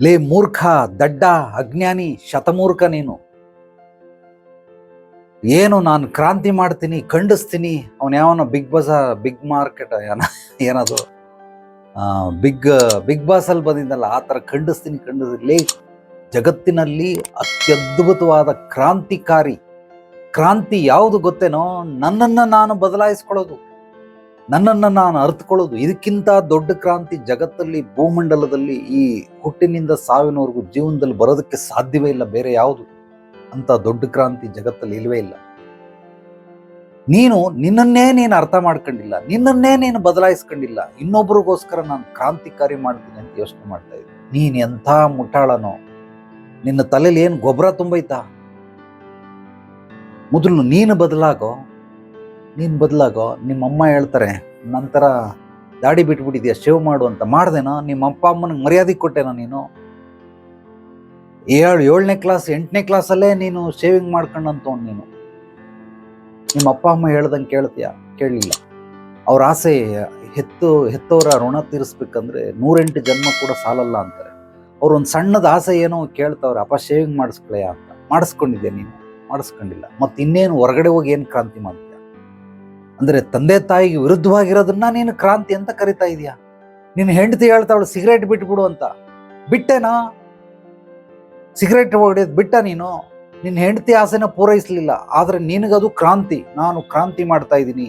ಲೇ ಮೂರ್ಖ, ದಡ್ಡ, ಅಜ್ಞಾನಿ, ಶತಮೂರ್ಖ ನೀನು. ಏನು ನಾನು ಕ್ರಾಂತಿ ಮಾಡ್ತೀನಿ, ಖಂಡಿಸ್ತೀನಿ. ಅವನು ಯಾವನ ಬಿಗ್ ಮಾರ್ಕೆಟ್ ಏನದು ಬಿಗ್ ಬಾಸ್ ಅಲ್ಲಿ ಬಂದಿದ್ದಲ್ಲ, ಆ ಥರ ಖಂಡಿಸ್ತೀನಿ. ಲೇ, ಜಗತ್ತಿನಲ್ಲಿ ಅತ್ಯದ್ಭುತವಾದ ಕ್ರಾಂತಿ ಯಾವುದು ಗೊತ್ತೇನೋ? ನನ್ನನ್ನು ನಾನು ಬದಲಾಯಿಸ್ಕೊಳ್ಳೋದು, ನನ್ನನ್ನು ನಾನು ಅರ್ಥಕೊಳ್ಳೋದು. ಇದಕ್ಕಿಂತ ದೊಡ್ಡ ಕ್ರಾಂತಿ ಜಗತ್ತಲ್ಲಿ, ಭೂಮಂಡಲದಲ್ಲಿ, ಈ ಹುಟ್ಟಿನಿಂದ ಸಾವಿನವರೆಗೂ ಜೀವನದಲ್ಲಿ ಬರೋದಕ್ಕೆ ಸಾಧ್ಯವೇ ಇಲ್ಲ. ಬೇರೆ ಯಾವುದು ಅಂತ ದೊಡ್ಡ ಕ್ರಾಂತಿ ಜಗತ್ತಲ್ಲಿ ಇಲ್ವೇ ಇಲ್ಲ. ನಿನ್ನನ್ನೇ ನೀನು ಅರ್ಥ ಮಾಡ್ಕೊಂಡಿಲ್ಲ, ನಿನ್ನನ್ನೇ ನೀನು ಬದಲಾಯಿಸ್ಕೊಂಡಿಲ್ಲ. ಇನ್ನೊಬ್ರಿಗೋಸ್ಕರ ನಾನು ಕ್ರಾಂತಿಕಾರಿ ಮಾಡ್ತೀನಿ ಅಂತ ಯೋಚನೆ ಮಾಡ್ತಾ ಇದ್ದೀನಿ. ನೀನು ಎಂಥ ಮುಟ್ಟಾಳನೋ, ನಿನ್ನ ತಲೆಯಲ್ಲಿ ಏನು ಗೊಬ್ಬರ ತುಂಬೈತಾ? ಮೊದಲು ನೀನು ಬದಲಾಗೋ. ನಿಮ್ಮಮ್ಮ ಹೇಳ್ತಾರೆ, ನಂತರ ದಾಡಿ ಬಿಟ್ಬಿಟ್ಟಿದ್ಯಾ, ಶೇವ್ ಮಾಡು ಅಂತ. ಮಾಡ್ದೇನೋ? ನಿಮ್ಮ ಅಪ್ಪ ಅಮ್ಮನಿಗೆ ಮರ್ಯಾದೆ ಕೊಟ್ಟೇನೋ ನೀನು? 7ನೇ ಕ್ಲಾಸ್ 8ನೇ ಕ್ಲಾಸಲ್ಲೇ ನೀನು ಶೇವಿಂಗ್ ಮಾಡ್ಕೊಂಡಂತ ನೀನು. ನಿಮ್ಮ ಅಪ್ಪ ಅಮ್ಮ ಹೇಳ್ದಂಗೆ ಕೇಳ್ತೀಯ? ಕೇಳಲಿಲ್ಲ. ಅವ್ರ ಆಸೆ ಹೆತ್ತವರ ಋಣ ತೀರಿಸ್ಬೇಕಂದ್ರೆ 108 ಜನ್ಮ ಕೂಡ ಸಾಲಲ್ಲ ಅಂತಾರೆ. ಅವ್ರೊಂದು ಸಣ್ಣದ ಆಸೆ ಏನೋ ಕೇಳ್ತವ್ರೆ, ಅಪ್ಪ ಶೇವಿಂಗ್ ಮಾಡಿಸ್ಕೊಳೆಯ ಅಂತ. ಮಾಡಿಸ್ಕೊಂಡಿದ್ದೆ ನೀನು? ಮಾಡಿಸ್ಕೊಂಡಿಲ್ಲ. ಮತ್ತೆ ಇನ್ನೇನು ಹೊರಗಡೆ ಹೋಗಿ ಏನು ಕ್ರಾಂತಿ ಮಾಡ್ತೀಯ? ಅಂದ್ರೆ ತಂದೆ ತಾಯಿಗೆ ವಿರುದ್ಧವಾಗಿರೋದನ್ನ ನೀನು ಕ್ರಾಂತಿ ಅಂತ ಕರಿತಾ ಇದೀಯಾ? ನಿನ್ನ ಹೆಂಡತಿ ಹೇಳ್ತಾವಳು ಸಿಗರೇಟ್ ಬಿಟ್ಬಿಡು ಅಂತ. ಬಿಟ್ಟೆನಾ? ಸಿಗರೇಟ್ ಹೊಡೆಯೋದು ಬಿಟ್ಟ ನೀನು? ನಿನ್ನ ಹೆಂಡತಿ ಆಸೆನ ಪೂರೈಸಲಿಲ್ಲ, ಆದ್ರೆ ನಿನಗದು ಕ್ರಾಂತಿ. ನಾನು ಕ್ರಾಂತಿ ಮಾಡ್ತಾ ಇದ್ದೀನಿ,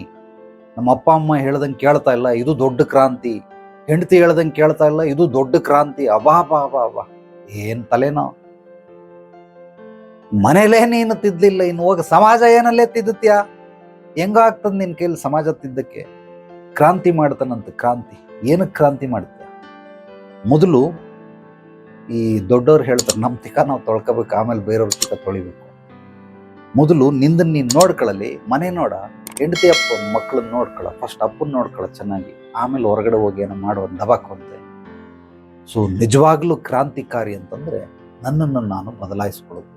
ನಮ್ಮ ಅಪ್ಪ ಅಮ್ಮ ಹೇಳ್ದಂಗೆ ಕೇಳ್ತಾ ಇಲ್ಲ, ಇದು ದೊಡ್ಡ ಕ್ರಾಂತಿ. ಹೆಂಡತಿ ಹೇಳ್ದಂಗೆ ಕೇಳ್ತಾ ಇಲ್ಲ, ಇದು ದೊಡ್ಡ ಕ್ರಾಂತಿ. ಅಬಾ ಏನ್ ತಲೆನೋ. ಮನೇಲೇ ನೀನು ತಿದ್ಲಿಲ್ಲ, ಇನ್ನು ಹೋಗ ಸಮಾಜ ಏನಲ್ಲೇ ತಿದ್ದುತ್ತೀಯಾ? ಹೆಂಗ ಆಗ್ತದ ನಿನ್ ಕೈಲಿ ಸಮಾಜ ತಿದ್ದಕ್ಕೆ? ಕ್ರಾಂತಿ ಮಾಡ್ತಾನಂತ. ಕ್ರಾಂತಿ ಏನಕ್ಕೆ ಕ್ರಾಂತಿ ಮಾಡ್ತೀಯ? ಮೊದಲು ಈ ದೊಡ್ಡವ್ರು ಹೇಳ್ತಾರೆ, ನಮ್ಮ ತಿಕ್ಕ ನಾವು ತೊಳ್ಕೋಬೇಕು, ಆಮೇಲೆ ಬೇರೆಯವ್ರ ತಿಕ್ಕ ತೊಳಿಬೇಕು. ಮೊದಲು ನಿಂದನ್ನು ನೀನು ನೋಡ್ಕೊಳ್ಳಲಿ. ಮನೆ ನೋಡ, ಹೆಂಡತಿ ಅಪ್ಪ ಮಕ್ಕಳನ್ನ ನೋಡ್ಕೊಳ್ಳ. ಫಸ್ಟ್ ಅಪ್ಪನ ನೋಡ್ಕೊಳ್ಳ ಚೆನ್ನಾಗಿ, ಆಮೇಲೆ ಹೊರಗಡೆ ಹೋಗಿ ಏನೋ ಮಾಡುವ ದಬಾಕಂತೆ. ಸೊ ನಿಜವಾಗ್ಲೂ ಕ್ರಾಂತಿಕಾರಿ ಅಂತಂದ್ರೆ ನನ್ನನ್ನು ನಾನು ಬದಲಾಯಿಸ್ಕೊಳ್ಳೋದು,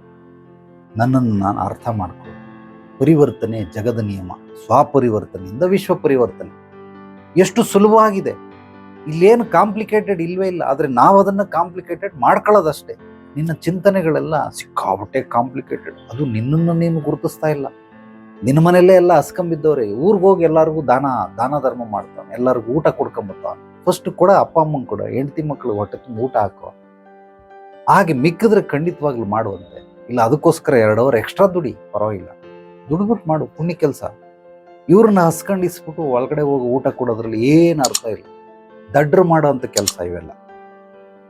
ನನ್ನನ್ನು ನಾನು ಅರ್ಥ ಮಾಡ್ಕೊಳ್ಳೋದು. ಪರಿವರ್ತನೆ ಜಗದ ನಿಯಮ. ಸ್ವಪರಿವರ್ತನೆಯಿಂದ ವಿಶ್ವ ಪರಿವರ್ತನೆ. ಎಷ್ಟು ಸುಲಭವಾಗಿದೆ, ಇಲ್ಲೇನು ಕಾಂಪ್ಲಿಕೇಟೆಡ್ ಇಲ್ವೇ ಇಲ್ಲ. ಆದರೆ ನಾವು ಅದನ್ನು ಕಾಂಪ್ಲಿಕೇಟೆಡ್ ಮಾಡ್ಕೊಳ್ಳೋದಷ್ಟೇ. ನಿನ್ನ ಚಿಂತನೆಗಳೆಲ್ಲ ಸಿಕ್ಕಾಬಟ್ಟೆ ಕಾಂಪ್ಲಿಕೇಟೆಡ್. ಅದು ನಿನ್ನನ್ನು ನೀನು ಗುರುತಿಸ್ತಾ ಇಲ್ಲ. ನಿನ್ನ ಮನೆಯಲ್ಲೇ ಎಲ್ಲ ಹಸ್ಕೊಂಬಿದ್ದವ್ರೆ. ಊರಿಗೆ ಹೋಗಿ ಎಲ್ಲರಿಗೂ ದಾನ ಧರ್ಮ ಮಾಡ್ತಾನೆ, ಎಲ್ಲರಿಗೂ ಊಟ ಕೊಡ್ಕೊಂಬರ್ತಾವ. ಫಸ್ಟ್ ಕೂಡ ಅಪ್ಪ ಅಮ್ಮನ ಕೂಡ, ಹೆಂಡತಿ ಮಕ್ಕಳು ಹೊಟ್ಟೆ ತುಂಬ ಊಟ ಹಾಕೋ. ಹಾಗೆ ಮಿಕ್ಕಿದ್ರೆ ಖಂಡಿತವಾಗ್ಲೂ ಮಾಡುವಂತೆ. ಇಲ್ಲ ಅದಕ್ಕೋಸ್ಕರ 2 ಅವರ್ ಎಕ್ಸ್ಟ್ರಾ ದುಡಿ, ಪರವಾಗಿಲ್ಲ, ದುಡ್ಬಿಟ್ಟು ಮಾಡು, ಪುಣ್ಯ ಕೆಲಸ. ಇವ್ರನ್ನ ಹಸ್ಕೊಂಡಿಸ್ಬಿಟ್ಟು ಒಳಗಡೆ ಹೋಗಿ ಊಟ ಕೊಡೋದ್ರಲ್ಲಿ ಏನು ಅರ್ಥ ಇಲ್ಲ. ದಡ್ರು ಮಾಡೋ ಅಂಥ ಕೆಲಸ ಇವೆಲ್ಲ.